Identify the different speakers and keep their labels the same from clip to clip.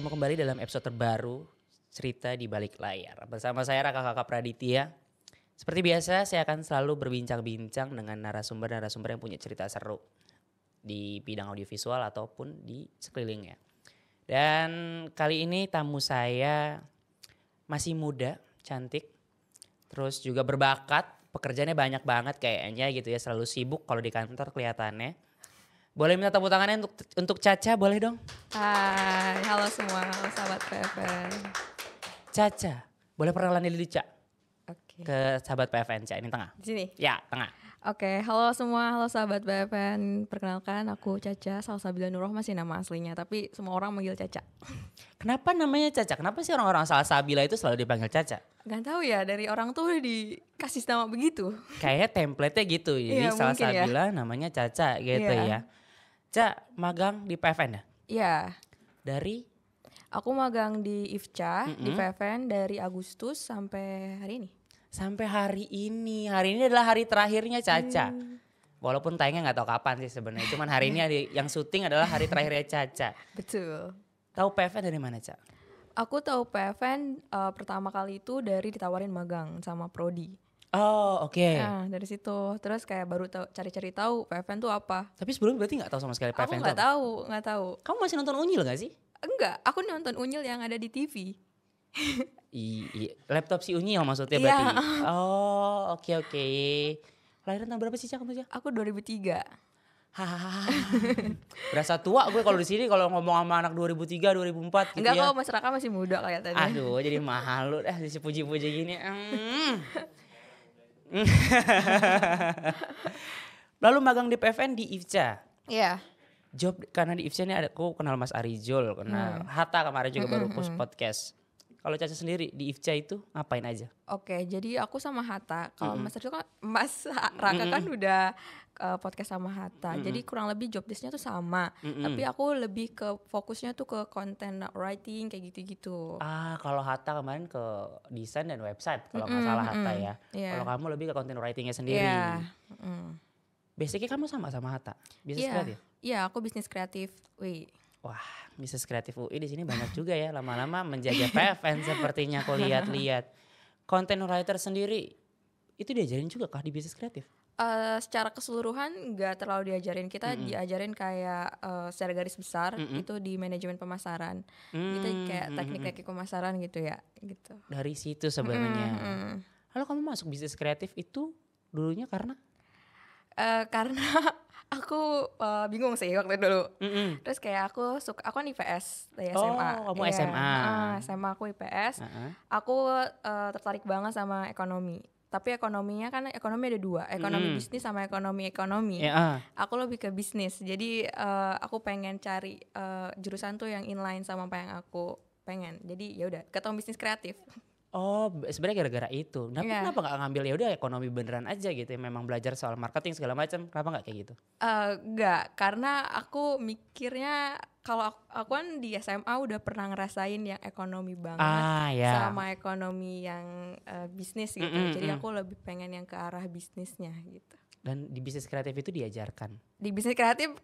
Speaker 1: bertemu kembali dalam episode terbaru Cerita di Balik Layar. Bersama saya Raka Kakak Praditya. Seperti biasa saya akan selalu berbincang-bincang dengan narasumber-narasumber yang punya cerita seru di bidang audiovisual ataupun di sekelilingnya. Dan kali ini tamu saya masih muda, cantik, terus juga berbakat. Pekerjaannya banyak banget kayaknya gitu ya, selalu sibuk kalau di kantor kelihatannya. Boleh minta tepuk tangannya untuk Caca, boleh dong?
Speaker 2: Hai, halo semua, halo sahabat PFN.
Speaker 1: Caca, boleh perkenalan dulu Ca?
Speaker 2: Oke.
Speaker 1: Ke sahabat PFN, Ca, ini tengah.
Speaker 2: Di sini.
Speaker 1: Ya, tengah.
Speaker 2: Oke, halo semua, halo sahabat PFN. Perkenalkan, aku Caca, Salsabila Nurroh masih nama aslinya, tapi semua orang manggil Caca.
Speaker 1: Kenapa namanya Caca? Kenapa sih orang-orang Salsabila itu selalu dipanggil Caca?
Speaker 2: Gak tahu ya, dari orang tuh udah dikasih nama begitu.
Speaker 1: Kayaknya template-nya gitu. Jadi
Speaker 2: Iya, mungkin ya.
Speaker 1: Salsabila namanya Caca gitu
Speaker 2: Iya.
Speaker 1: ya. Ca, magang di PFN ya?
Speaker 2: Iya,
Speaker 1: Dari?
Speaker 2: aku magang di IFCA, di PFN dari Agustus sampai hari ini.
Speaker 1: Sampai hari ini. Hari ini adalah hari terakhirnya Caca. Walaupun tayangnya gak tahu kapan sih sebenarnya. Cuman hari ini yang syuting adalah hari terakhirnya Caca.
Speaker 2: Betul.
Speaker 1: Tahu PFN dari mana, Ca?
Speaker 2: Aku tahu PFN pertama kali itu dari ditawarin magang sama Prodi.
Speaker 1: Oh, oke.
Speaker 2: Nah dari situ terus kayak baru cari-cari tahu PFN tuh apa.
Speaker 1: Tapi sebelumnya berarti gak tahu sama sekali
Speaker 2: Aku
Speaker 1: PFN itu
Speaker 2: nggak
Speaker 1: apa?
Speaker 2: tahu.
Speaker 1: Kamu masih nonton Unyil gak sih?
Speaker 2: Enggak, aku nonton Unyil yang ada di TV.
Speaker 1: Laptop si Unyil maksudnya
Speaker 2: Iya.
Speaker 1: berarti? Oh, oke. Lahiran tahun berapa sih, Ca, kamu, Ca?
Speaker 2: Aku 2003.
Speaker 1: Hahaha. Berasa tua gue kalau di sini kalau ngomong sama anak 2003, 2004 gitu
Speaker 2: Enggak
Speaker 1: ya.
Speaker 2: kok, Mas Raka masih muda kelihatannya.
Speaker 1: Aduh, jadi mahal lu dipuji-puji gini. Lalu magang di PFN di IFCA.
Speaker 2: Iya.
Speaker 1: Job karena di IFCA ini aku kenal Mas Arijul, kenal Hatta kemarin juga baru post podcast. Kalau Caca sendiri di IFCA itu ngapain aja?
Speaker 2: Oke, jadi aku sama Hatta. Kalau Mas Raka kan udah podcast sama Hatta. Jadi kurang lebih job desk-nya tuh sama. Tapi aku lebih ke fokusnya tuh ke content writing kayak gitu-gitu.
Speaker 1: Kalau Hatta kemarin ke desain dan website kalau nggak salah Hatta ya.
Speaker 2: Iya.
Speaker 1: Kalau kamu lebih ke content writing-nya sendiri.
Speaker 2: Iya.
Speaker 1: Basicnya kamu sama Hatta, bisnis
Speaker 2: Iya.
Speaker 1: kreatif.
Speaker 2: Iya, aku bisnis kreatif. Wih.
Speaker 1: Wah, bisnis kreatif UI di sini banyak juga ya. Lama-lama menjaga PFN sepertinya aku lihat-lihat. Content writer sendiri itu diajarin juga kah di bisnis kreatif?
Speaker 2: Secara keseluruhan nggak terlalu diajarin. Kita diajarin kayak secara garis besar itu di manajemen pemasaran. Kita kayak teknik-teknik pemasaran gitu ya, gitu.
Speaker 1: Dari situ sebenarnya. Lalu kamu masuk bisnis kreatif itu dulunya karena?
Speaker 2: Karena aku bingung sih waktu itu dulu. Terus kayak aku kan IPS dari SMA.
Speaker 1: Oh, kamu
Speaker 2: Iya.
Speaker 1: SMA.
Speaker 2: SMA aku IPS. Aku tertarik banget sama ekonomi. Tapi ekonominya kan ekonomi ada dua, ekonomi bisnis sama ekonomi.
Speaker 1: Ya,
Speaker 2: Aku lebih ke bisnis. Jadi aku pengen cari jurusan tuh yang inline sama apa yang aku pengen. Jadi ya udah, ketemu bisnis kreatif.
Speaker 1: Oh, sebenarnya gara-gara itu. Tapi
Speaker 2: Iya.
Speaker 1: kenapa nggak ngambil ya udah ekonomi beneran aja gitu? Memang belajar soal marketing segala macam. Kenapa nggak kayak gitu?
Speaker 2: Enggak, karena aku mikirnya kalau aku kan di SMA udah pernah ngerasain yang ekonomi banget
Speaker 1: Ya.
Speaker 2: sama ekonomi yang bisnis gitu. Jadi aku lebih pengen yang ke arah bisnisnya gitu.
Speaker 1: Dan di bisnis kreatif itu diajarkan.
Speaker 2: Di bisnis kreatif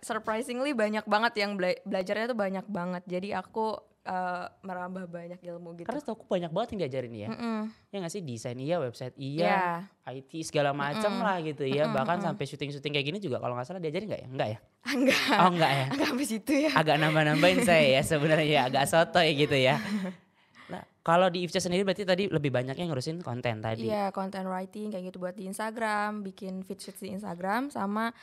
Speaker 2: surprisingly banyak banget yang belajarnya tuh banyak banget. Jadi aku merambah banyak ilmu gitu.
Speaker 1: Karena aku banyak banget yang diajarin ya. Ya nggak sih, desain iya, website iya, IT segala macam lah gitu ya. Bahkan sampai syuting-syuting kayak gini juga kalau nggak salah diajarin nggak ya? Enggak ya?
Speaker 2: Enggak.
Speaker 1: Oh enggak ya?
Speaker 2: Enggak sampai situ ya.
Speaker 1: Agak nambah-nambahin saya ya sebenarnya ya, agak sotoy gitu ya. Nah, kalau di IFCA sendiri berarti tadi lebih banyaknya ngurusin konten tadi.
Speaker 2: Iya, content writing kayak gitu buat di Instagram, bikin feed di Instagram sama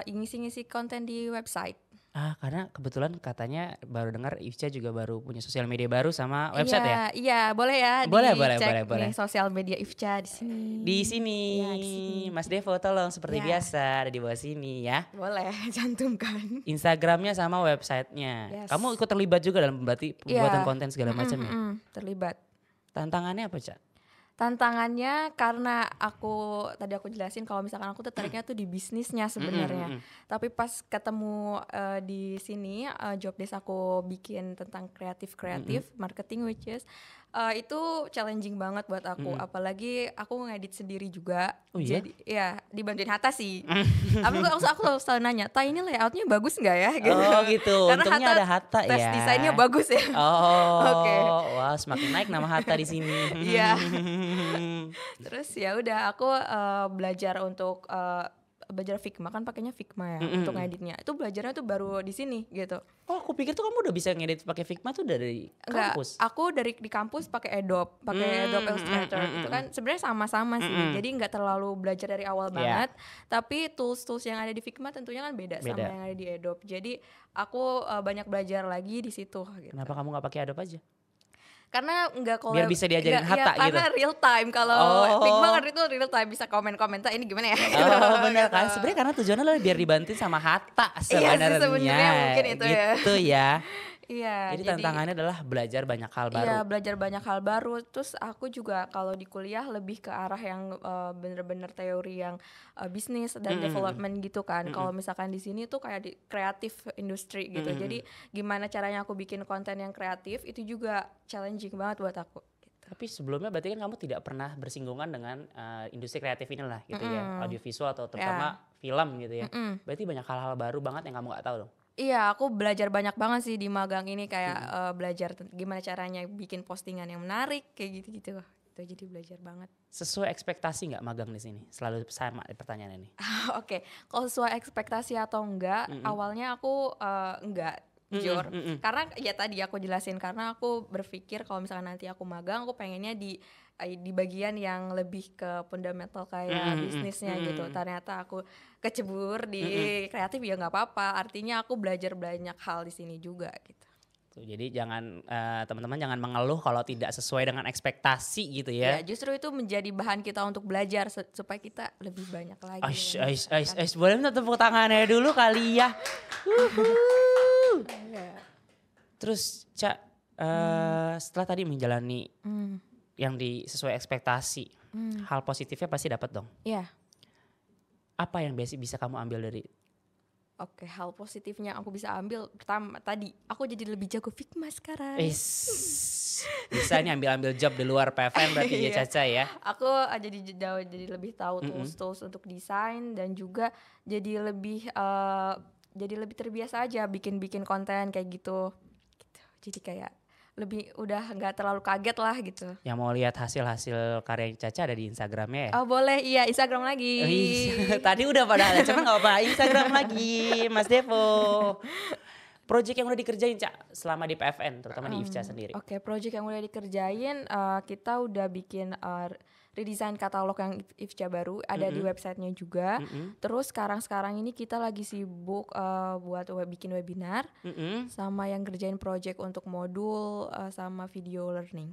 Speaker 2: ngisi-ngisi konten di website.
Speaker 1: Karena kebetulan katanya baru dengar IFCA juga baru punya sosial media baru sama website ya?
Speaker 2: Iya, boleh ya.
Speaker 1: Boleh.
Speaker 2: Nih sosial media IFCA di sini.
Speaker 1: Di sini.
Speaker 2: Ya, di sini.
Speaker 1: Mas Devo tolong seperti biasa ada di bawah sini ya.
Speaker 2: Boleh, cantumkan.
Speaker 1: Instagramnya sama websitenya.
Speaker 2: Yes.
Speaker 1: Kamu ikut terlibat juga dalam berarti pembuatan konten segala macam ya?
Speaker 2: Terlibat.
Speaker 1: Tantangannya apa, Cak?
Speaker 2: Tantangannya karena tadi aku jelasin kalau misalkan aku tertariknya tuh di bisnisnya sebenarnya. Tapi pas ketemu di sini job desk aku bikin tentang kreatif marketing, which is Itu challenging banget buat aku, apalagi aku ngedit sendiri juga.
Speaker 1: Oh iya?
Speaker 2: Jadi ya dibantuin Hatta sih. aku selalu nanya, "Ta, ini layoutnya bagus nggak ya?" Gitu.
Speaker 1: Oh gitu,
Speaker 2: Karena
Speaker 1: untungnya ada Hatta
Speaker 2: tes
Speaker 1: ya.
Speaker 2: desainnya bagus ya. Oke.
Speaker 1: Oh, wah semakin naik nama Hatta di sini.
Speaker 2: Iya. Terus ya udah aku belajar untuk belajar Figma, kan pakainya Figma ya untuk ngeditnya. Itu belajarnya tuh baru di sini gitu.
Speaker 1: Oh, aku pikir tuh kamu udah bisa ngedit pakai Figma tuh dari
Speaker 2: Enggak,
Speaker 1: kampus.
Speaker 2: aku di kampus pakai Adobe Illustrator. Itu kan sebenarnya sama-sama sih. Jadi nggak terlalu belajar dari awal banget, tapi tools-tools yang ada di Figma tentunya kan beda sama yang ada di Adobe. Jadi aku banyak belajar lagi di situ gitu.
Speaker 1: Kenapa kamu nggak pakai Adobe aja?
Speaker 2: Karena nggak collab,
Speaker 1: Biar bisa diajarin Hatta gitu.
Speaker 2: Karena real time, kalau Figma kan itu real time, bisa komen-komentar ini gimana ya.
Speaker 1: Oh benar kan, sebenarnya karena tujuannya adalah biar dibantuin sama Hatta sebenarnya.
Speaker 2: Iya sih, sebenarnya mungkin itu
Speaker 1: gitu ya.
Speaker 2: Iya,
Speaker 1: Jadi tantangannya adalah belajar banyak hal baru.
Speaker 2: Iya, belajar banyak hal baru. Terus aku juga kalau di kuliah lebih ke arah yang bener-bener teori yang bisnis dan development gitu kan. Kalau misalkan di sini tuh kayak di kreatif industri gitu. Jadi gimana caranya aku bikin konten yang kreatif itu juga challenging banget buat aku.
Speaker 1: Tapi sebelumnya berarti kan kamu tidak pernah bersinggungan dengan industri kreatif inilah gitu ya, audiovisual atau terutama film gitu ya. Berarti banyak hal-hal baru banget yang kamu nggak tahu dong.
Speaker 2: Iya, aku belajar banyak banget sih di magang ini, kayak belajar gimana caranya bikin postingan yang menarik kayak gitu-gitu. Itu jadi belajar banget.
Speaker 1: Sesuai ekspektasi nggak magang di sini? Selalu sama pertanyaan ini.
Speaker 2: Oke, kalau sesuai ekspektasi atau enggak, awalnya aku enggak. Jujur, karena ya tadi aku jelasin, karena aku berpikir kalau misalnya nanti aku magang, aku pengennya di bagian yang lebih ke fundamental kayak bisnisnya gitu. Ternyata aku kecebur di kreatif, ya nggak apa-apa, artinya aku belajar banyak hal di sini juga gitu.
Speaker 1: Tuh, jadi jangan teman-teman jangan mengeluh kalau tidak sesuai dengan ekspektasi gitu ya.
Speaker 2: Ya justru itu menjadi bahan kita untuk belajar supaya kita lebih banyak lagi.
Speaker 1: Boleh minta tepuk tangannya dulu kali ya. Terus Cak, setelah tadi menjalani yang sesuai ekspektasi, hal positifnya pasti dapat dong.
Speaker 2: Iya.
Speaker 1: Apa yang bisa kamu ambil dari?
Speaker 2: Oke, hal positifnya aku bisa ambil, pertama tadi aku jadi lebih jago Figma sekarang.
Speaker 1: Bisa nih ambil job di luar PFN berarti ya Caca ya.
Speaker 2: Aku jadi lebih tahu tools untuk desain, dan juga jadi lebih terbiasa aja bikin konten kayak gitu. Jadi kayak lebih udah nggak terlalu kaget lah gitu.
Speaker 1: Yang mau lihat hasil karya Caca ada di Instagramnya ya?
Speaker 2: Oh boleh, iya Instagram lagi.
Speaker 1: Tadi udah pada ada, cuman nggak apa-apa, Instagram lagi Mas Devo. Project yang udah dikerjain Cak selama di PFN, terutama di IFCA sendiri.
Speaker 2: Oke, project yang udah dikerjain, kita udah bikin redesign katalog yang IFCA baru, ada di websitenya juga. Terus sekarang ini kita lagi sibuk buat bikin webinar, sama yang kerjain project untuk modul sama video learning.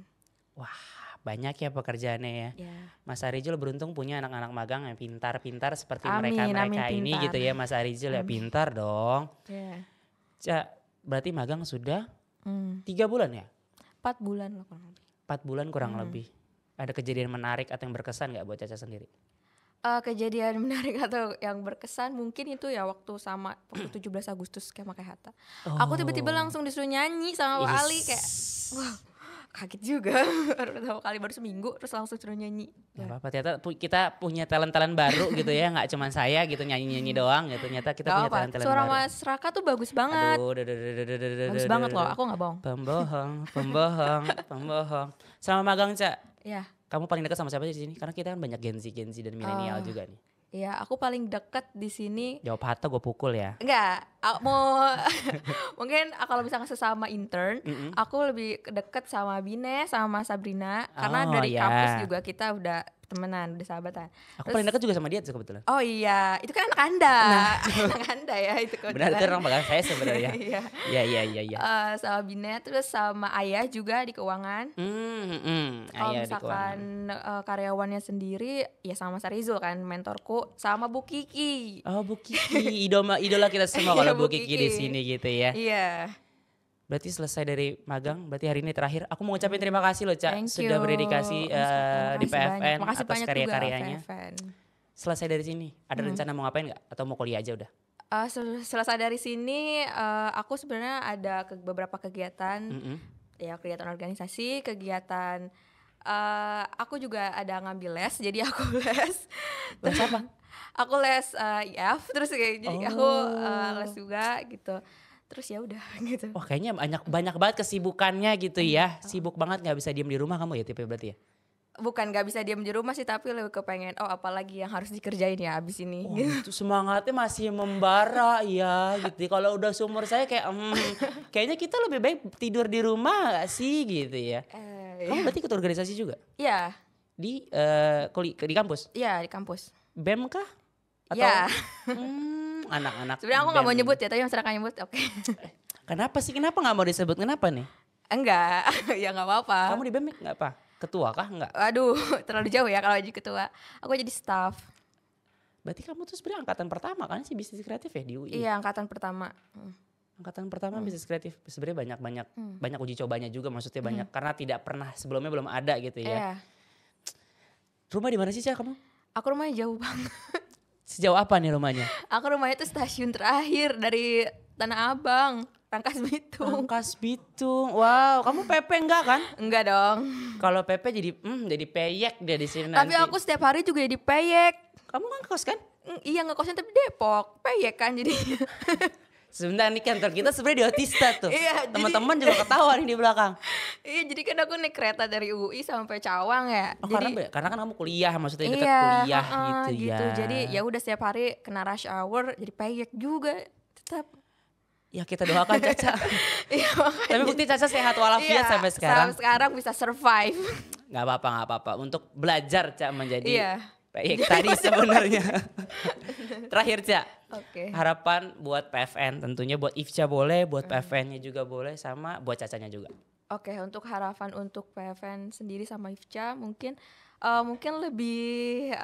Speaker 1: Wah, banyak ya pekerjaannya ya. Mas Arijul beruntung punya anak-anak magang yang pintar-pintar seperti mereka ini gitu ya. Mas Arijul ya pintar dong. Cak, berarti magang sudah 3 bulan ya?
Speaker 2: 4 bulan lah kurang lebih.
Speaker 1: 4 bulan kurang lebih. Ada kejadian menarik atau yang berkesan gak buat Caca sendiri?
Speaker 2: Kejadian menarik atau yang berkesan mungkin itu ya waktu 17 Agustus kayak Hatta. Aku tiba-tiba langsung disuruh nyanyi sama Pak Ali, kayak wah kaget juga. Pertama kali baru seminggu terus langsung suruh nyanyi.
Speaker 1: Gak apa-apa, ternyata kita punya talent-talent baru gitu ya, gak cuma saya gitu nyanyi-nyanyi doang gitu. Ternyata kita punya talent-talent baru.
Speaker 2: Suara Mas Raka tuh bagus banget. Bagus banget loh, aku gak bohong.
Speaker 1: Pembohong. Selama magang Cak,
Speaker 2: ya.
Speaker 1: Kamu paling dekat sama siapa sih di sini? Karena kita kan banyak Gen Z dan milenial juga nih.
Speaker 2: Iya, aku paling deket di sini.
Speaker 1: Jawab Hatta gue pukul ya.
Speaker 2: Enggak, mau mungkin kalau misalnya sesama intern, aku lebih deket sama Bine sama Sabrina, karena dari kampus juga kita udah temenan, udah sahabatan.
Speaker 1: Aku paling dekat juga sama dia tuh kebetulan.
Speaker 2: Oh iya, itu kan anak Anda. Anak Anda ya itu kebetulan.
Speaker 1: Benar, itu orang bakal saya sebenarnya. Iya.
Speaker 2: Sama Bine, terus sama Ayah juga di keuangan. Kalau misalkan karyawannya sendiri ya sama Sarizul kan, mentorku, sama Bu Kiki.
Speaker 1: Oh Bu Kiki, idola kita semua kalau Bu Kiki di sini gitu ya.
Speaker 2: Iya.
Speaker 1: Berarti selesai dari magang, berarti hari ini terakhir. Aku mau ngucapin terima kasih loh Cak, sudah berdedikasi di PFN atas karya-karyanya. Selesai dari sini, ada rencana mau ngapain gak? Atau mau kuliah aja udah?
Speaker 2: Selesai dari sini, aku sebenarnya ada beberapa kegiatan Ya kegiatan organisasi, kegiatan aku juga ada ngambil les, jadi aku les.
Speaker 1: Les apa?
Speaker 2: Aku les IF, terus kayak jadi aku les juga gitu. Terus ya udah gitu.
Speaker 1: Wah kayaknya banyak banget kesibukannya gitu ya. Sibuk banget gak bisa diem di rumah kamu ya tipe berarti ya?
Speaker 2: Bukan gak bisa diam di rumah sih, tapi lebih kepengen apalagi yang harus dikerjain ya abis ini.
Speaker 1: Oh, itu semangatnya masih membara ya gitu. Kalau udah seumur saya kayak kayaknya kita lebih baik tidur di rumah gak sih gitu ya. Kamu berarti ikut organisasi juga?
Speaker 2: Iya.
Speaker 1: Di kampus?
Speaker 2: Iya di kampus.
Speaker 1: BEM kah? Atau
Speaker 2: Iya.
Speaker 1: Anak-anak
Speaker 2: Sebenarnya aku gak mau
Speaker 1: BEM.
Speaker 2: nyebut ya, tapi masyarakat nyebut oke.
Speaker 1: Kenapa sih? Kenapa gak mau disebut? Kenapa nih?
Speaker 2: Enggak, ya gak apa-apa.
Speaker 1: Kamu di BEM gak apa? Ketua kah? Enggak?
Speaker 2: Aduh, terlalu jauh ya kalau jadi ketua. Aku jadi staff.
Speaker 1: Berarti kamu tuh sebenarnya angkatan pertama kan sih bisnis kreatif ya di UI?
Speaker 2: Iya, angkatan pertama.
Speaker 1: Angkatan pertama bisnis kreatif. Sebenarnya banyak uji cobanya juga, maksudnya banyak karena tidak pernah sebelumnya belum ada gitu ya.
Speaker 2: Iya.
Speaker 1: Rumah di mana sih, Cak, kamu?
Speaker 2: Aku rumahnya jauh banget.
Speaker 1: Sejauh apa nih rumahnya?
Speaker 2: Aku rumahnya tuh stasiun terakhir dari Tanah Abang, Rangkas Bitung.
Speaker 1: Rangkas Bitung. Wow, kamu PP enggak kan?
Speaker 2: Enggak dong.
Speaker 1: Kalau PP jadi peyek dia di sini
Speaker 2: Tapi
Speaker 1: nanti.
Speaker 2: aku setiap hari juga jadi peyek.
Speaker 1: Kamu ngekos kan?
Speaker 2: Iya ngekosnya tapi Depok, peyek kan jadi.
Speaker 1: Sebentar nih kantor kita sebenarnya di Otista tuh.
Speaker 2: Iya,
Speaker 1: Teman-teman juga ketawa nih di belakang.
Speaker 2: Iya jadi kan aku naik kereta dari UI sampai Cawang ya.
Speaker 1: Oh,
Speaker 2: jadi
Speaker 1: karena kan kamu kuliah, maksudnya dekat
Speaker 2: iya,
Speaker 1: kuliah gitu ya.
Speaker 2: Jadi ya udah setiap hari kena rush hour jadi peyek juga tetap.
Speaker 1: Ya kita doakan Caca.
Speaker 2: Iya makanya.
Speaker 1: Tapi bukti Caca sehat walafiat sampai sekarang.
Speaker 2: Sampai sekarang bisa survive.
Speaker 1: Gak apa-apa. Untuk belajar Cak menjadi
Speaker 2: Iya.
Speaker 1: peyek tadi sebenarnya. Terakhir Cak.
Speaker 2: Oke.
Speaker 1: Harapan buat PFN, tentunya buat Ifca boleh, buat PFN-nya juga boleh, sama buat Cacanya juga.
Speaker 2: Oke, untuk harapan untuk PFN sendiri sama Ifca mungkin lebih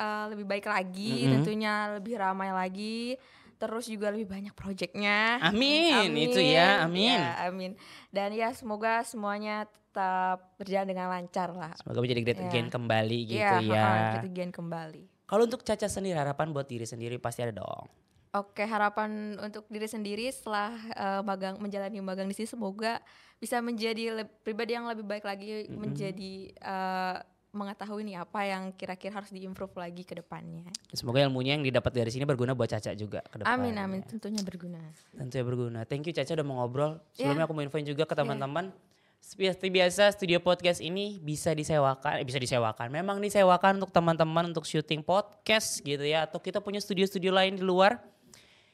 Speaker 2: baik lagi, tentunya lebih ramai lagi, terus juga lebih banyak proyeknya.
Speaker 1: Amin, itu ya, amin.
Speaker 2: Ya, amin. Dan ya semoga semuanya tetap berjalan dengan lancar lah.
Speaker 1: Semoga menjadi great
Speaker 2: Ya.
Speaker 1: again kembali gitu
Speaker 2: Iya,
Speaker 1: ya.
Speaker 2: great again kembali.
Speaker 1: Kalau untuk Caca sendiri, harapan buat diri sendiri pasti ada dong.
Speaker 2: Oke, harapan untuk diri sendiri setelah menjalani magang di sini semoga bisa menjadi pribadi yang lebih baik lagi, menjadi mengetahui nih apa yang kira-kira harus diimprove lagi ke depannya.
Speaker 1: Semoga ilmunya yang didapat dari sini berguna buat Caca juga ke depannya.
Speaker 2: Amin, tentunya berguna.
Speaker 1: Tentunya berguna. Thank you Caca udah mau ngobrol. Sebelumnya aku mau infoin juga ke teman-teman. Seperti biasa studio podcast ini bisa disewakan. Memang disewakan untuk teman-teman untuk syuting podcast gitu ya. Atau kita punya studio-studio lain di luar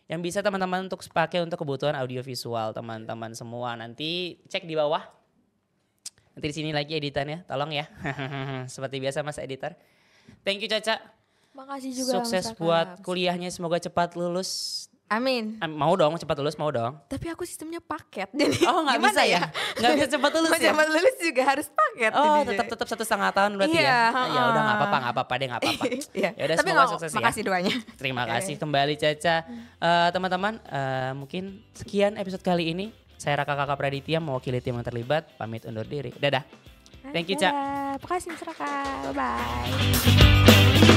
Speaker 1: yang bisa teman-teman untuk pakai untuk kebutuhan audiovisual teman-teman semua. Nanti cek di bawah. Nanti di sini lagi editannya, tolong ya. Seperti biasa Mas Editor. Thank you Caca.
Speaker 2: Makasih juga.
Speaker 1: Sukses
Speaker 2: Mas Raka.
Speaker 1: buat kuliahnya, semoga cepat lulus.
Speaker 2: Amin.
Speaker 1: Mau dong, cepat lulus, mau dong.
Speaker 2: Tapi aku sistemnya paket. Jadi
Speaker 1: Oh nggak bisa ya? Nggak bisa cepat lulus
Speaker 2: Mau
Speaker 1: ya?
Speaker 2: cepat lulus juga harus paket.
Speaker 1: Oh
Speaker 2: jadinya.
Speaker 1: tetap 1,5 tahun berarti
Speaker 2: Iya,
Speaker 1: ya? Ya udah nggak apa-apa deh nggak apa-apa.
Speaker 2: Iya.
Speaker 1: Ya udah
Speaker 2: Tapi
Speaker 1: semoga sukses ya.
Speaker 2: makasih doanya.
Speaker 1: Terima kasih kembali Caca. Teman-teman mungkin sekian episode kali ini. Saya Raka Kakak Praditya mewakili tim yang terlibat. Pamit undur diri. Dadah. Thank you Ca.
Speaker 2: Makasih Mas Raka. Bye-bye.